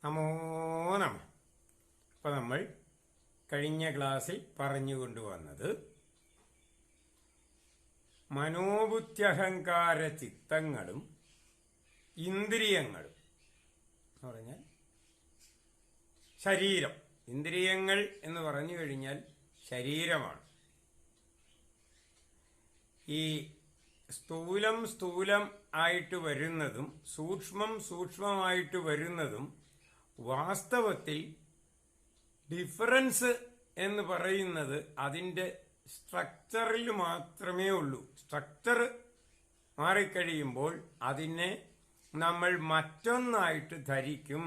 നമോ നമ. അപ്പോൾ നമ്മൾ കഴിഞ്ഞ ക്ലാസ്സിൽ പറഞ്ഞുകൊണ്ടുവന്നത് മനോബുദ്ധ്യഹങ്കാര ചിത്തങ്ങളും ഇന്ദ്രിയങ്ങളും എന്ന് പറഞ്ഞാൽ ശരീരം. ഇന്ദ്രിയങ്ങൾ എന്ന് പറഞ്ഞു കഴിഞ്ഞാൽ ശരീരമാണ്. ഈ സ്ഥൂലം ആയിട്ട് വരുന്നതും സൂക്ഷ്മമായിട്ട് വരുന്നതും വാസ്തവത്തിൽ ഡിഫറൻസ് എന്ന് പറയുന്നത് അതിൻ്റെ സ്ട്രക്ചറിൽ മാത്രമേ ഉള്ളൂ. സ്ട്രക്ചർ മാറിക്കഴിയുമ്പോൾ അതിനെ നമ്മൾ മറ്റൊന്നായിട്ട് ധരിക്കും.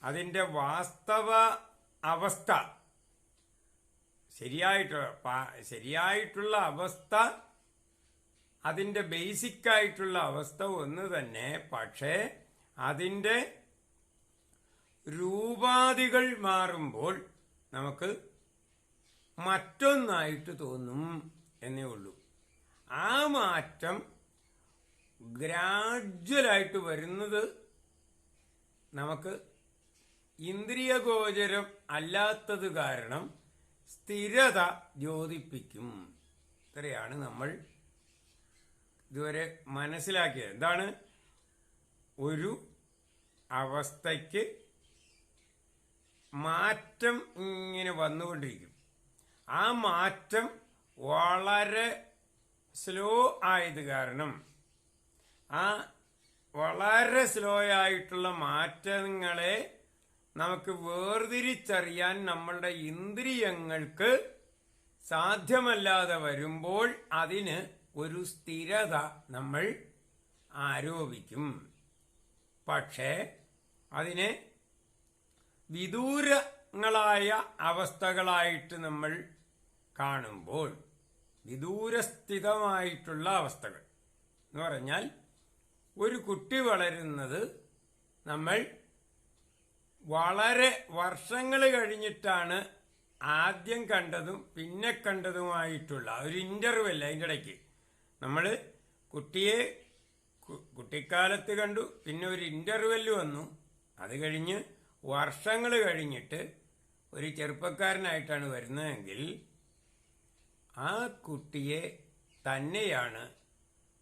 അതിൻ്റെ വാസ്തവ അവസ്ഥ ശരിയായിട്ടുള്ള അവസ്ഥ, അതിൻ്റെ ബേസിക്കായിട്ടുള്ള അവസ്ഥ ഒന്ന് തന്നെ. പക്ഷേ അതിൻ്റെ രൂപാദികൾ മാറുമ്പോൾ നമുക്ക് മറ്റൊന്നായിട്ട് തോന്നും എന്നേ ഉള്ളൂ. ആ മാറ്റം ഗ്രാജ്വലായിട്ട് വരുന്നത് നമുക്ക് ഇന്ദ്രിയഗോചരം അല്ലാത്തത് കാരണം സ്ഥിരത ദ്യോതിപ്പിക്കും. ഇത്രയാണ് നമ്മൾ ഇതുവരെ മനസ്സിലാക്കിയത്. എന്താണ്? ഒരു അവസ്ഥയ്ക്ക് മാറ്റം ഇങ്ങനെ വന്നുകൊണ്ടിരിക്കും. ആ മാറ്റം വളരെ സ്ലോ ആയത് കാരണം ആ വളരെ സ്ലോ ആയിട്ടുള്ള മാറ്റങ്ങളെ നമുക്ക് വേർതിരിച്ചറിയാൻ നമ്മളുടെ ഇന്ദ്രിയങ്ങൾക്ക് സാധ്യമല്ലാതെ വരുമ്പോൾ അതിന് ഒരു സ്ഥിരത നമ്മൾ ആരോപിക്കും. പക്ഷേ അതിനെ വിദൂരങ്ങളായ അവസ്ഥകളായിട്ട് നമ്മൾ കാണുമ്പോൾ, വിദൂരസ്ഥിതമായിട്ടുള്ള അവസ്ഥകൾ എന്ന് പറഞ്ഞാൽ ഒരു കുട്ടി വളരുന്നത് നമ്മൾ വളരെ വർഷങ്ങൾ കഴിഞ്ഞിട്ടാണ് ആദ്യം കണ്ടതും പിന്നെ കണ്ടതുമായിട്ടുള്ള ഒരു ഇന്റർവെൽ. അതിൻ്റെ ഇടയ്ക്ക് നമ്മൾ കുട്ടിയെ കുട്ടിക്കാലത്ത് കണ്ടു, പിന്നെ ഒരു ഇന്റർവെല് വന്നു, അത് കഴിഞ്ഞ് വർഷങ്ങൾ കഴിഞ്ഞിട്ട് ഒരു ചെറുപ്പക്കാരനായിട്ടാണ് വരുന്നതെങ്കിൽ ആ കുട്ടിയെ തന്നെയാണ്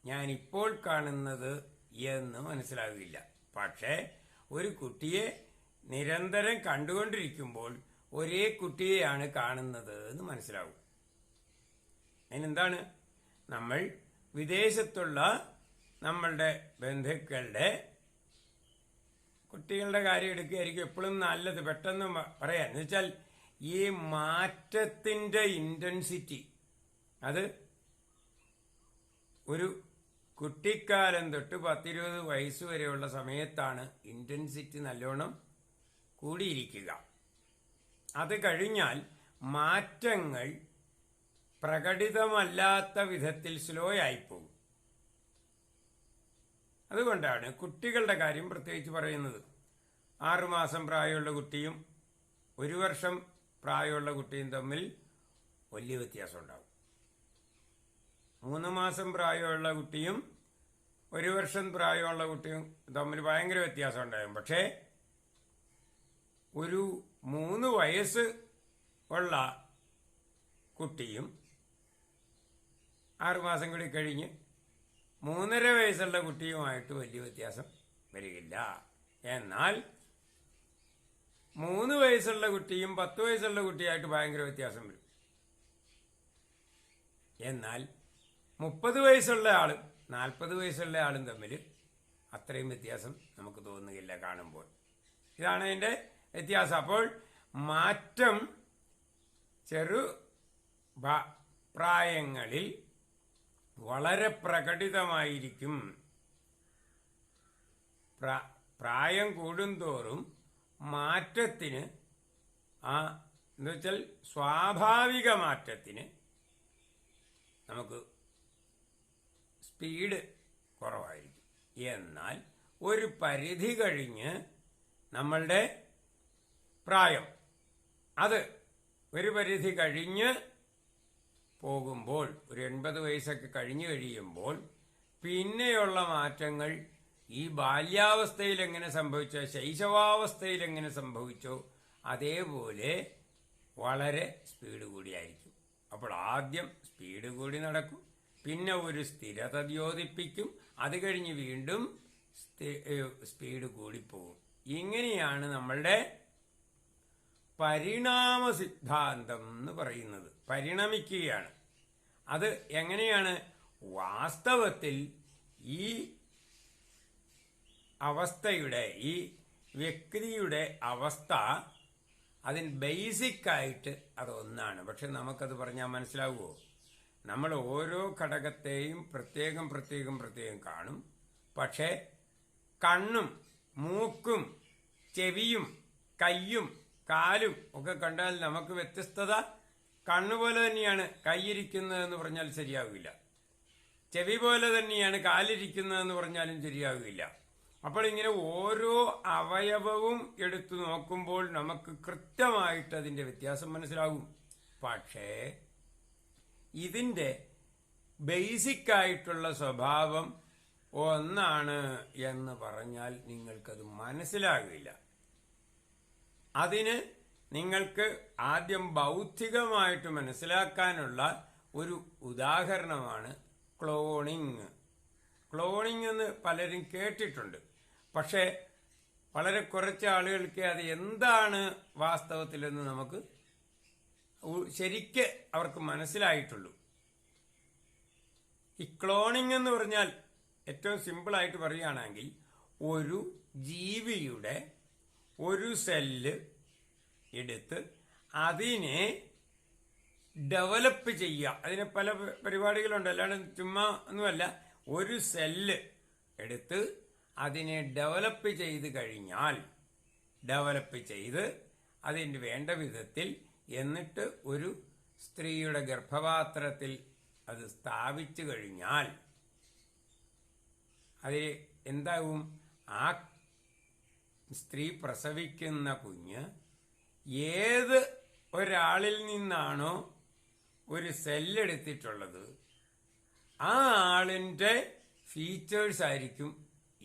ഞാനിപ്പോൾ കാണുന്നത് എന്ന് മനസ്സിലാകില്ല. പക്ഷേ ഒരു കുട്ടിയെ നിരന്തരം കണ്ടുകൊണ്ടിരിക്കുമ്പോൾ ഒരേ കുട്ടിയെയാണ് കാണുന്നത് എന്ന് മനസ്സിലാവും. അതിനെന്താണ്? നമ്മൾ വിദേശത്തുള്ള നമ്മളുടെ ബന്ധുക്കളുടെ കുട്ടികളുടെ കാര്യം എടുക്കുകയായിരിക്കും എപ്പോഴും നല്ലത് പെട്ടെന്ന് പറയാൻ. എന്ന് വെച്ചാൽ ഈ മാറ്റത്തിന്റെ ഇന്റൻസിറ്റി അത് ഒരു കുട്ടിക്കാലം തൊട്ട് 10-20 വയസ്സ് വരെയുള്ള സമയത്താണ് ഇന്റൻസിറ്റി നല്ലോണം കൂടിയിരിക്കുക. അത് കഴിഞ്ഞാൽ മാറ്റങ്ങൾ പ്രകടിതമല്ലാത്ത വിധത്തിൽ സ്ലോ ആയിപ്പോകും. അതുകൊണ്ടാണ് കുട്ടികളുടെ കാര്യം പ്രത്യേകിച്ച് പറയുന്നത്. 6 മാസം പ്രായമുള്ള കുട്ടിയും 1 വർഷം പ്രായമുള്ള കുട്ടിയും തമ്മിൽ വലിയ വ്യത്യാസം ഉണ്ടാകും. 3 മാസം പ്രായമുള്ള കുട്ടിയും 1 വർഷം പ്രായമുള്ള കുട്ടിയും തമ്മിൽ ഭയങ്കര വ്യത്യാസം ഉണ്ടാകും. പക്ഷേ ഒരു 3 വയസ്സ് ഉള്ള കുട്ടിയും 6 മാസം കൂടി കഴിഞ്ഞ് 3.5 വയസ്സുള്ള കുട്ടിയുമായിട്ട് വലിയ വ്യത്യാസം വരികയില്ല. എന്നാൽ 3 വയസ്സുള്ള കുട്ടിയും 10 വയസ്സുള്ള കുട്ടിയായിട്ട് ഭയങ്കര വ്യത്യാസം വരും. എന്നാൽ 30 വയസ്സുള്ള ആളും 40 വയസ്സുള്ള ആളും തമ്മിൽ അത്രയും വ്യത്യാസം നമുക്ക് തോന്നുകയില്ല കാണുമ്പോൾ. ഇതാണ് അതിൻ്റെ വ്യത്യാസം. അപ്പോൾ മാറ്റം ചെറു പ്രായങ്ങളിൽ വളരെ പ്രകടിതമായിരിക്കും. പ്രായം കൂടുന്തോറും മാറ്റത്തിന് എന്നുവെച്ചാൽ സ്വാഭാവിക മാറ്റത്തിന് നമുക്ക് സ്പീഡ് കുറവായിരിക്കും. എന്നാൽ ഒരു പരിധി കഴിഞ്ഞ് നമ്മളുടെ പ്രായം അത് ഒരു പരിധി കഴിഞ്ഞ് പോകുമ്പോൾ, ഒരു 80 വയസ്സൊക്കെ കഴിഞ്ഞു കഴിയുമ്പോൾ പിന്നെയുള്ള മാറ്റങ്ങൾ ഈ ബാല്യാവസ്ഥയിൽ എങ്ങനെ സംഭവിച്ചോ, ശൈശവാവസ്ഥയിൽ എങ്ങനെ സംഭവിച്ചോ അതേപോലെ വളരെ സ്പീഡ് കൂടിയായിരിക്കും. അപ്പോൾ ആദ്യം സ്പീഡ് കൂടി നടക്കും, പിന്നെ ഒരു സ്ഥിരത ദ്യോതിപ്പിക്കും, അത് കഴിഞ്ഞ് വീണ്ടും സ്പീഡ് കൂടിപ്പോകും. ഇങ്ങനെയാണ് നമ്മളുടെ പരിണാമ സിദ്ധാന്തം എന്ന് പറയുന്നത്. പരിണമിക്കുകയാണ്. അത് എങ്ങനെയാണ്? വാസ്തവത്തിൽ ഈ അവസ്ഥയുടെ, ഈ വ്യക്തിയുടെ അവസ്ഥ അതിന് ബേസിക്കായിട്ട് അതൊന്നാണ്. പക്ഷെ നമുക്കത് പറഞ്ഞാൽ മനസ്സിലാവുമോ? നമ്മൾ ഓരോ ഘടകത്തെയും പ്രത്യേകം പ്രത്യേകം പ്രത്യേകം കാണും. പക്ഷേ കണ്ണും മൂക്കും ചെവിയും കയ്യും കാലും ഒക്കെ കണ്ടാൽ നമുക്ക് വ്യത്യസ്തത. കണ്ണുപോലെ തന്നെയാണ് കൈയിരിക്കുന്നതെന്ന് പറഞ്ഞാൽ ശരിയാവില്ല, ചെവി പോലെ തന്നെയാണ് കാലിരിക്കുന്നതെന്ന് പറഞ്ഞാലും ശരിയാവില്ല. അപ്പോൾ ഇങ്ങനെ ഓരോ അവയവവും എടുത്തു നോക്കുമ്പോൾ നമുക്ക് കൃത്യമായിട്ട് അതിൻ്റെ വ്യത്യാസം മനസ്സിലാകും. പക്ഷേ ഇതിൻ്റെ ബേസിക്കായിട്ടുള്ള സ്വഭാവം ഒന്നാണ് എന്ന് പറഞ്ഞാൽ നിങ്ങൾക്കത് മനസ്സിലാകില്ല. അതിന് നിങ്ങൾക്ക് ആദ്യം ബൗദ്ധികമായിട്ട് മനസ്സിലാക്കാനുള്ള ഒരു ഉദാഹരണമാണ് ക്ലോണിങ്. ക്ലോണിങ് എന്ന് പലരും കേട്ടിട്ടുണ്ട്, പക്ഷേ വളരെ കുറച്ച് ആളുകൾക്ക് അത് എന്താണ് വാസ്തവത്തിലെന്ന് നമുക്ക് ശരിക്ക് അവർക്ക് മനസ്സിലായിട്ടുള്ളൂ. ഈ ക്ലോണിങ് എന്ന് പറഞ്ഞാൽ ഏറ്റവും സിമ്പിളായിട്ട് പറയുകയാണെങ്കിൽ ഒരു ജീവിയുടെ ഒരു സെല്ല് എടുത്ത് അതിനെ ഡെവലപ്പ് ചെയ്യുക. അതിന് പല പരിപാടികളുണ്ട്, അല്ലാണ്ട് ചുമ്മാ ഒന്നുമല്ല. ഒരു സെല്ല് എടുത്ത് അതിനെ ഡെവലപ്പ് ചെയ്ത് അതിന് വേണ്ട വിധത്തിൽ, എന്നിട്ട് ഒരു സ്ത്രീയുടെ ഗർഭപാത്രത്തിൽ അത് സ്ഥാപിച്ചു കഴിഞ്ഞാൽ അതിൽ എന്താവും? ആ സ്ത്രീ പ്രസവിക്കുന്ന കുഞ്ഞ് ഏത് ഒരാളിൽ നിന്നാണോ ഒരു സെല്ലെടുത്തിട്ടുള്ളത് ആ ആളിൻ്റെ ഫീച്ചേഴ്സ് ആയിരിക്കും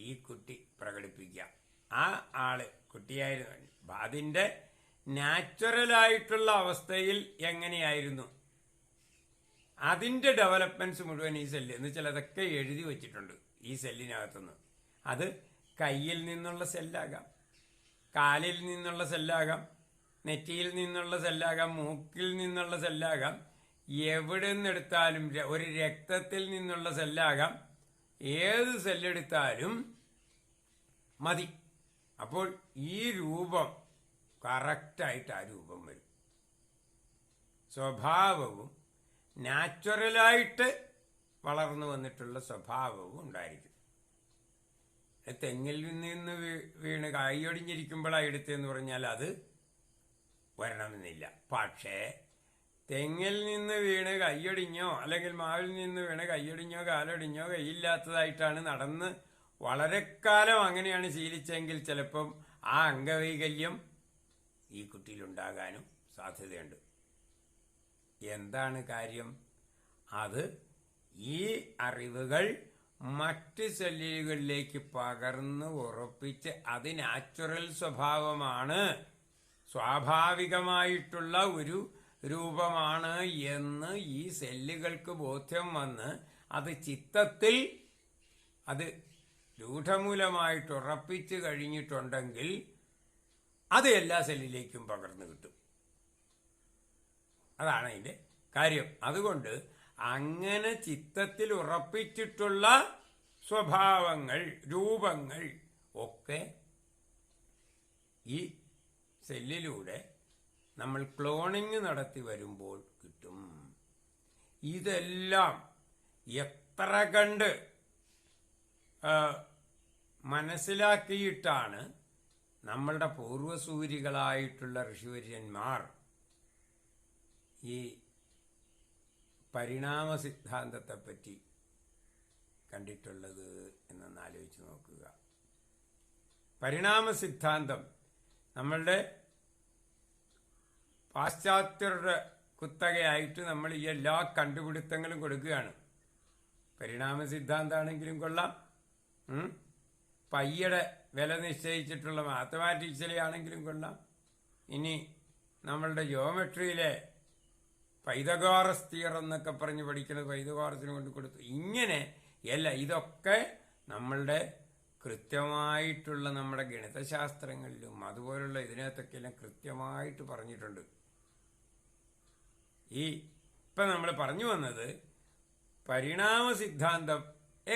ഈ കുട്ടി പ്രകടിപ്പിക്കുക. ആ ആള് കുട്ടിയായിരുന്നു, അതിൻ്റെ നാച്ചുറലായിട്ടുള്ള അവസ്ഥയിൽ എങ്ങനെയായിരുന്നു അതിൻ്റെ ഡെവലപ്മെന്റ്സ് മുഴുവൻ ഈ സെല്ല് എന്ന് വെച്ചാൽ അതൊക്കെ എഴുതി വച്ചിട്ടുണ്ട് ഈ സെല്ലിനകത്തുനിന്ന്. അത് കയ്യിൽ നിന്നുള്ള സെല്ലാകാം, കാലിൽ നിന്നുള്ള സെല്ലാകാം, നെറ്റിയിൽ നിന്നുള്ള സെല്ലാകാം, മൂക്കിൽ നിന്നുള്ള സെല്ലാകാം, എവിടെ നിന്നെടുത്താലും, ഒരു രക്തത്തിൽ നിന്നുള്ള സെല്ലാകാം, ഏത് സെല്ലെടുത്താലും മതി. അപ്പോൾ ഈ രൂപം കറക്റ്റായിട്ട് ആ രൂപം വരും. സ്വഭാവവും നാച്ചുറലായിട്ട് വളർന്നു വന്നിട്ടുള്ള സ്വഭാവവും ഉണ്ടായിരിക്കും. തെങ്ങിൽ നിന്ന് വീണ് കായൊടിഞ്ഞിരിക്കുമ്പോഴാണ് എടുത്തതെന്ന് പറഞ്ഞാൽ അത് വരണമെന്നില്ല. പക്ഷേ തെങ്ങിൽ നിന്ന് വീണ് കൈയൊടിഞ്ഞോ അല്ലെങ്കിൽ മാവിൽ നിന്ന് വീണ് കൈയൊടിഞ്ഞോ കാലൊടിഞ്ഞോ കൈയില്ലാത്തതായിട്ടാണ് നടന്ന് വളരെ കാലം അങ്ങനെയാണ് ശീലിച്ചെങ്കിൽ ചിലപ്പം ആ അംഗവൈകല്യം ഈ കുട്ടിയിലുണ്ടാകാനും സാധ്യതയുണ്ട്. എന്താണ് കാര്യം? അത് ഈ അറിവുകൾ മറ്റ് സെല്ലുകളിലേക്ക് പകർന്ന് ഉറപ്പിച്ച് അത് നാച്ചുറൽ സ്വഭാവമാണ്, സ്വാഭാവികമായിട്ടുള്ള ഒരു രൂപമാണ് എന്ന് ഈ സെല്ലുകൾക്ക് ബോധ്യം വന്ന് അത് ചിത്തത്തിൽ അത് രൂഢമൂലമായിട്ട് ഉറപ്പിച്ചു കഴിഞ്ഞിട്ടുണ്ടെങ്കിൽ അത് എല്ലാ സെല്ലിലേക്കും പകർന്നു കിട്ടും. അതാണ് അതിൻ്റെ കാര്യം. അതുകൊണ്ട് അങ്ങനെ ചിത്തത്തിൽ ഉറപ്പിച്ചിട്ടുള്ള സ്വഭാവങ്ങൾ, രൂപങ്ങൾ ഒക്കെ ഈ സെല്ലിലൂടെ നമ്മൾ ക്ലോണിങ് നടത്തി വരുമ്പോൾ കിട്ടും. ഇതെല്ലാം എത്ര കണ്ട് മനസ്സിലാക്കിയിട്ടാണ് നമ്മളുടെ പൂർവസൂരികളായിട്ടുള്ള ഋഷിവര്യന്മാർ ഈ പരിണാമ സിദ്ധാന്തത്തെപ്പറ്റി കണ്ടിട്ടുള്ളത് എന്നൊന്ന് ആലോചിച്ച് നോക്കുക. പരിണാമ സിദ്ധാന്തം നമ്മളുടെ പാശ്ചാത്യരുടെ കുത്തകയായിട്ട് നമ്മൾ ഈ എല്ലാ കണ്ടുപിടുത്തങ്ങളും കൊടുക്കുകയാണ്. പരിണാമ സിദ്ധാന്തമാണെങ്കിലും കൊള്ളാം, പയ്യുടെ വില നിശ്ചയിച്ചിട്ടുള്ള മാത്തമാറ്റിക്സിലെ ആണെങ്കിലും കൊള്ളാം, ഇനി നമ്മളുടെ ജിയോമെട്രിയിലെ പൈതഗോറസ് തിയറം എന്നൊക്കെ പറഞ്ഞ് പഠിക്കുന്നത് പൈതഗോറസിന് കൊണ്ട് കൊടുത്തു. ഇങ്ങനെ ഇതൊക്കെ നമ്മളുടെ കൃത്യമായിട്ടുള്ള നമ്മുടെ ഗണിതശാസ്ത്രങ്ങളിലും അതുപോലുള്ള ഇതിനകത്തൊക്കെ എല്ലാം കൃത്യമായിട്ട് പറഞ്ഞിട്ടുണ്ട്. ഇപ്പം നമ്മൾ പറഞ്ഞു വന്നത് പരിണാമ സിദ്ധാന്തം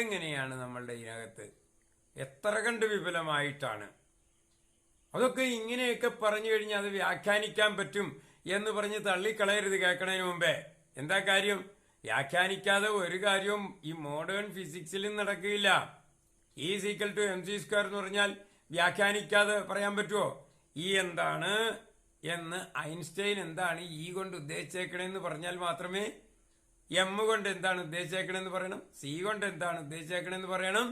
എങ്ങനെയാണ് നമ്മളുടെ ഇതിനകത്ത് എത്ര കണ്ട് വിപുലമായിട്ടാണ്. അതൊക്കെ ഇങ്ങനെയൊക്കെ പറഞ്ഞു കഴിഞ്ഞാൽ അത് വ്യാഖ്യാനിക്കാൻ പറ്റും എന്ന് പറഞ്ഞ് തള്ളിക്കളയരുത് കേൾക്കണതിന് മുമ്പേ. എന്താ കാര്യം? വ്യാഖ്യാനിക്കാതെ ഒരു കാര്യവും ഈ മോഡേൺ ഫിസിക്സിലും നടക്കില്ല. E=mc² എന്ന് പറഞ്ഞാൽ വ്യാഖ്യാനിക്കാതെ പറയാൻ പറ്റുമോ? എന്താണ് എന്ന് ഐൻസ്റ്റൈൻ എന്താണ് കൊണ്ട് ഉദ്ദേശിച്ചേക്കണെന്ന് പറഞ്ഞാൽ മാത്രമേ എം കൊണ്ട് എന്താണ് ഉദ്ദേശിച്ചേക്കണെന്ന് പറയണം, സി കൊണ്ട് എന്താണ് ഉദ്ദേശിച്ചേക്കണെന്ന് പറയണം.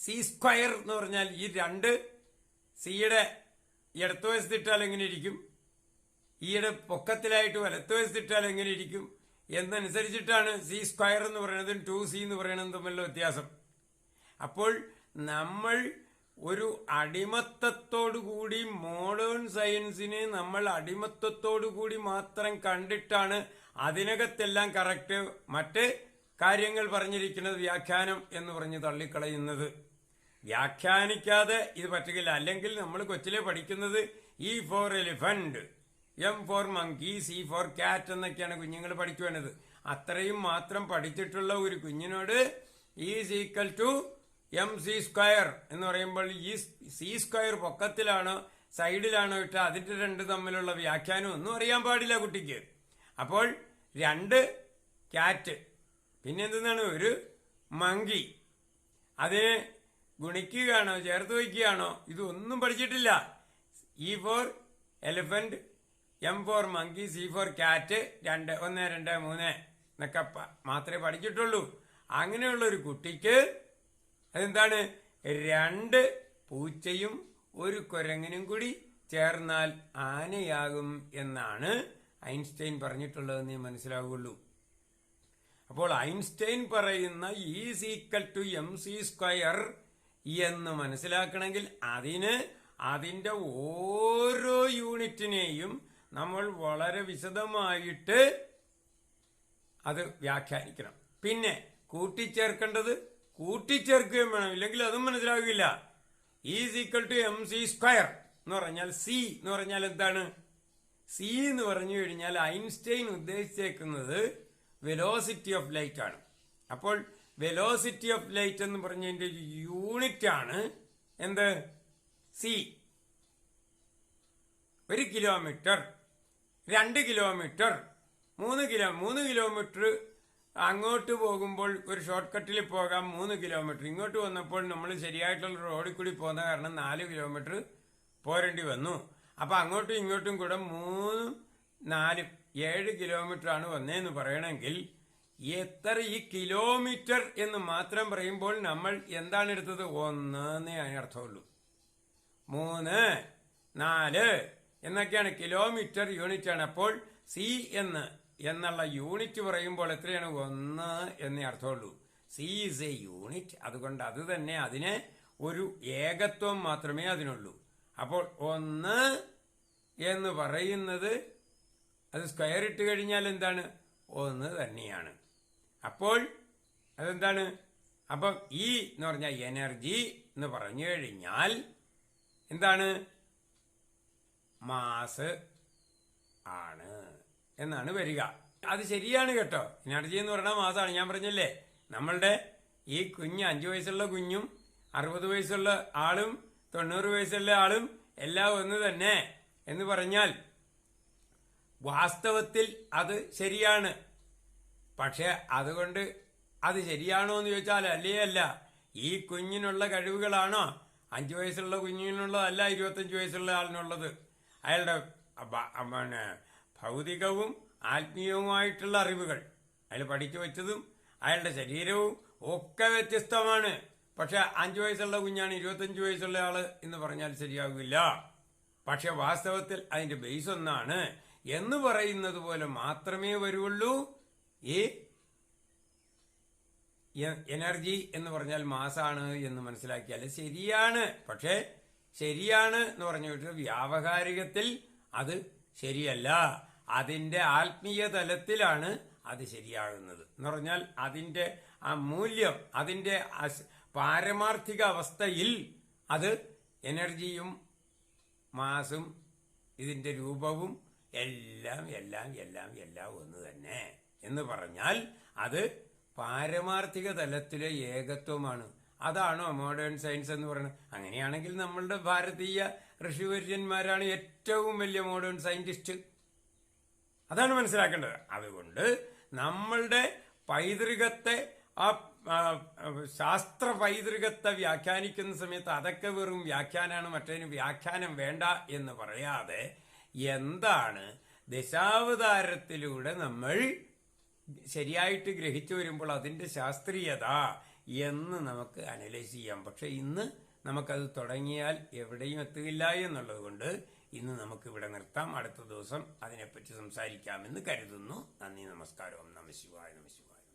C² എന്ന് പറഞ്ഞാൽ ഈ രണ്ട് സിയുടെ ഇടത്തുവശത്തിട്ടാൽ എങ്ങനെ ഇരിക്കും, ഈയുടെ പൊക്കത്തിലായിട്ട് വലത്തുവശത്തിട്ടാൽ എങ്ങനെ ഇരിക്കും എന്നനുസരിച്ചിട്ടാണ് C² എന്ന് പറയുന്നതും 2C എന്ന് പറയുന്നതും തമ്മിലുള്ള വ്യത്യാസം. അപ്പോൾ നമ്മൾ ഒരു അടിമത്തത്തോടു കൂടി മോഡേൺ സയൻസിനെ നമ്മൾ അടിമത്തത്തോടു കൂടി മാത്രം കണ്ടിട്ടാണ് അതിനകത്തെല്ലാം കറക്റ്റ് മറ്റ് കാര്യങ്ങൾ പറഞ്ഞിരിക്കുന്നത് വ്യാഖ്യാനം എന്ന് പറഞ്ഞ് തള്ളിക്കളയുന്നത്. വ്യാഖ്യാനിക്കാതെ ഇത് പറ്റുകയില്ല. അല്ലെങ്കിൽ നമ്മൾ കൊച്ചിലെ പഠിക്കുന്നത് E for elephant, M for monkey, C for cat എന്നൊക്കെയാണ് കുഞ്ഞുങ്ങൾ പഠിക്കുവാനത്. അത്രയും മാത്രം പഠിച്ചിട്ടുള്ള ഒരു കുഞ്ഞിനോട് E=mc² എന്ന് പറയുമ്പോൾ ഈ C² പൊക്കത്തിലാണോ സൈഡിലാണോ ഇട്ട് അതിന്റെ രണ്ട് തമ്മിലുള്ള വ്യാഖ്യാനം ഒന്നും അറിയാൻ പാടില്ല കുട്ടിക്ക്. അപ്പോൾ രണ്ട് കാറ്റ്, പിന്നെന്താണ് ഒരു മങ്കി, അതിനെ ഗുണിക്കുകയാണോ ചേർത്ത് വയ്ക്കുകയാണോ ഇതൊന്നും പഠിച്ചിട്ടില്ല. E for elephant, M for monkey, C for cat, 1 2 3 എന്നൊക്കെ മാത്രമേ പഠിച്ചിട്ടുള്ളൂ. അങ്ങനെയുള്ള ഒരു കുട്ടിക്ക് അതെന്താണ്, രണ്ട് പൂച്ചയും ഒരു കുരങ്ങനും കൂടി ചേർന്നാൽ ആനയാകും എന്നാണ് ഐൻസ്റ്റൈൻ പറഞ്ഞിട്ടുള്ളതെന്ന് മനസ്സിലാവുകയുള്ളൂ. അപ്പോൾ ഐൻസ്റ്റൈൻ പറയുന്ന E=mc² എന്ന് മനസ്സിലാക്കണമെങ്കിൽ അതിന്റെ ഓരോ യൂണിറ്റിനെയും നമ്മൾ വളരെ വിശദമായിട്ട് അത് വ്യാഖ്യാനിക്കണം. പിന്നെ കൂട്ടിച്ചേർക്കേണ്ടത് കൂട്ടിച്ചേർക്കുകയും വേണം, ഇല്ലെങ്കിൽ അതും മനസ്സിലാകില്ല. E=mc² എന്ന് പറഞ്ഞാൽ സി എന്ന് പറഞ്ഞാൽ എന്താണ്? സി എന്ന് പറഞ്ഞു കഴിഞ്ഞാൽ ഐൻസ്റ്റൈൻ ഉദ്ദേശിച്ചേക്കുന്നത് വെലോസിറ്റി ഓഫ് ലൈറ്റ് ആണ്. അപ്പോൾ വെലോസിറ്റി ഓഫ് ലൈറ്റ് എന്ന് പറഞ്ഞതിന്റെ യൂണിറ്റ് ആണ് എന്ത്? സി. 1 കിലോമീറ്റർ, 2 കിലോമീറ്റർ, 3 കിലോമീറ്റർ അങ്ങോട്ട് പോകുമ്പോൾ ഒരു ഷോർട്ട് കട്ടിൽ പോകാം 3 കിലോമീറ്റർ. ഇങ്ങോട്ട് വന്നപ്പോൾ നമ്മൾ ശരിയായിട്ടുള്ള റോഡിൽ കൂടി പോകുന്ന കാരണം 4 കിലോമീറ്റർ പോരേണ്ടി വന്നു. അപ്പൊ അങ്ങോട്ടും ഇങ്ങോട്ടും കൂടെ 3 4 7 കിലോമീറ്റർ ആണ് വന്നതെന്ന് പറയണമെങ്കിൽ എത്ര ഈ കിലോമീറ്റർ എന്ന് മാത്രം പറയുമ്പോൾ നമ്മൾ എന്താണ് എടുത്തത്? 1 എന്നേ അതിനർത്ഥമുള്ളൂ. 3 4 എന്നൊക്കെയാണ് കിലോമീറ്റർ യൂണിറ്റ് ആണ്. അപ്പോൾ സി എന്നുള്ള യൂണിറ്റ് പറയുമ്പോൾ എത്രയാണ്? 1 എന്നേ അർത്ഥമുള്ളൂ. C is a unit. അതുകൊണ്ട് അത് തന്നെ അതിന് ഒരു ഏകത്വം മാത്രമേ അതിനുള്ളൂ. അപ്പോൾ 1 എന്ന് പറയുന്നത് അത് സ്ക്വയർ ഇട്ട് കഴിഞ്ഞാൽ എന്താണ്? 1 തന്നെയാണ്. അപ്പോൾ അതെന്താണ്? അപ്പം E എന്ന് പറഞ്ഞാൽ എനർജി എന്ന് പറഞ്ഞു കഴിഞ്ഞാൽ എന്താണ്? മാസ് ആണ് എന്നാണ് വരിക. അത് ശരിയാണ് കേട്ടോ. എനർജി എന്ന് പറഞ്ഞാൽ മാസമാണ്. ഞാൻ പറഞ്ഞല്ലേ, നമ്മളുടെ ഈ കുഞ്ഞ് 5 വയസ്സുള്ള കുഞ്ഞും 60 വയസ്സുള്ള ആളും 90 വയസ്സുള്ള ആളും എല്ലാം ഒന്ന് തന്നെ എന്ന് പറഞ്ഞാൽ വാസ്തവത്തിൽ അത് ശരിയാണ്. പക്ഷെ അതുകൊണ്ട് അത് ശരിയാണോ എന്ന് ചോദിച്ചാൽ അല്ല. ഈ കുഞ്ഞിനുള്ള കഴിവുകളാണോ 5 വയസ്സുള്ള കുഞ്ഞിനുള്ളതല്ല 25 വയസ്സുള്ള ആളിനുള്ളത്. അയാളുടെ ഭൗതികവും ആത്മീയവുമായിട്ടുള്ള അറിവുകൾ, അയാൾ പഠിച്ചു വെച്ചതും അയാളുടെ ശരീരവും ഒക്കെ വ്യത്യസ്തമാണ്. പക്ഷെ 5 വയസ്സുള്ള കുഞ്ഞാണ് 25 വയസ്സുള്ള ആള് എന്ന് പറഞ്ഞാൽ ശരിയാകില്ല. പക്ഷെ വാസ്തവത്തിൽ അതിന്റെ ബേസ് ഒന്നാണ് എന്ന് പറയുന്നത് പോലെ മാത്രമേ വരുള്ളൂ. എനർജി എന്ന് പറഞ്ഞാൽ മാസാണ് എന്ന് മനസ്സിലാക്കിയാൽ ശരിയാണ്. പക്ഷേ ശരിയാണ് എന്ന് പറഞ്ഞിട്ട് വ്യാവഹാരികത്തിൽ അത് ശരിയല്ല. അതിന്റെ ആത്മീയ തലത്തിലാണ് അത് ശരിയാകുന്നത് എന്ന് പറഞ്ഞാൽ അതിന്റെ ആ മൂല്യം, അതിന്റെ പാരമാർത്ഥിക അവസ്ഥയിൽ അത് എനർജിയും മാസും ഇതിന്റെ രൂപവും എല്ലാം എല്ലാം എല്ലാം എല്ലാം ഒന്ന് തന്നെ എന്ന് പറഞ്ഞാൽ അത് പാരമാർത്ഥിക തലത്തിലെ ഏകത്വമാണ്. അതാണോ മോഡേൺ സയൻസ് എന്ന് പറയുന്നത്? അങ്ങനെയാണെങ്കിൽ നമ്മളുടെ ഭാരതീയ ഋഷിവര്യന്മാരാണ് ഏറ്റവും വലിയ മോഡേൺ സയന്റിസ്റ്റ്. അതാണ് മനസ്സിലാക്കേണ്ടത്. അതുകൊണ്ട് നമ്മളുടെ പൈതൃകത്തെ, ആ ശാസ്ത്ര പൈതൃകത്തെ വ്യാഖ്യാനിക്കുന്ന സമയത്ത് അതൊക്കെ വെറും വ്യാഖ്യാനാണ്, മറ്റേതിന് വ്യാഖ്യാനം വേണ്ട എന്ന് പറയാതെ എന്താണ് ദശാവതാരത്തിലൂടെ നമ്മൾ ശരിയായിട്ട് ഗ്രഹിച്ചു വരുമ്പോൾ അതിന്റെ ശാസ്ത്രീയത എന്ന് നമുക്ക് അനലൈസ് ചെയ്യാം. പക്ഷെ ഇന്ന് നമുക്കത് തുടങ്ങിയാൽ എവിടെയും എത്തുകയില്ല എന്നുള്ളത് കൊണ്ട് ഇന്ന് നമുക്ക് ഇവിടെ നിർത്താം. അടുത്ത ദിവസം അതിനെപ്പറ്റി സംസാരിക്കാമെന്ന് കരുതുന്നു. നന്ദി, നമസ്കാരം. നമഃ ശിവായ, നമഃ ശിവായ.